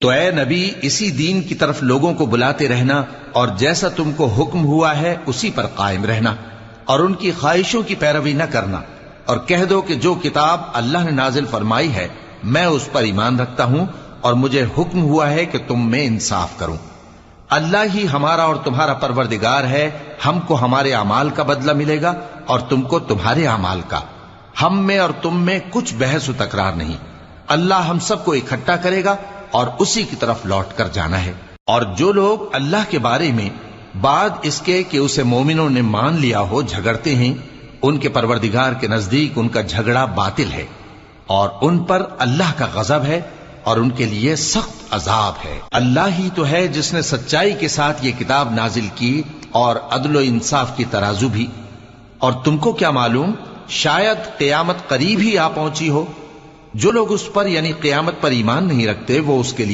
تو اے نبی اسی دین کی طرف لوگوں کو بلاتے رہنا اور جیسا تم کو حکم ہوا ہے اسی پر قائم رہنا اور ان کی خواہشوں کی پیروی نہ کرنا، اور کہہ دو کہ جو کتاب اللہ نے نازل فرمائی ہے میں اس پر ایمان رکھتا ہوں اور مجھے حکم ہوا ہے کہ تم میں انصاف کروں۔ اللہ ہی ہمارا اور تمہارا پروردگار ہے، ہم کو ہمارے اعمال کا بدلہ ملے گا اور تم کو تمہارے اعمال کا، ہم میں اور تم میں کچھ بحث و تکرار نہیں۔ اللہ ہم سب کو اکٹھا کرے گا اور اسی کی طرف لوٹ کر جانا ہے۔ اور جو لوگ اللہ کے بارے میں بعد اس کے کہ اسے مومنوں نے مان لیا ہو جھگڑتے ہیں، ان کے پروردگار کے نزدیک ان کا جھگڑا باطل ہے اور ان پر اللہ کا غضب ہے اور ان کے لیے سخت عذاب ہے۔ اللہ ہی تو ہے جس نے سچائی کے ساتھ یہ کتاب نازل کی اور عدل و انصاف کی ترازو بھی، اور تم کو کیا معلوم شاید قیامت قریب ہی آ پہنچی ہو۔ جو لوگ اس پر یعنی قیامت پر ایمان نہیں رکھتے وہ اس کے لیے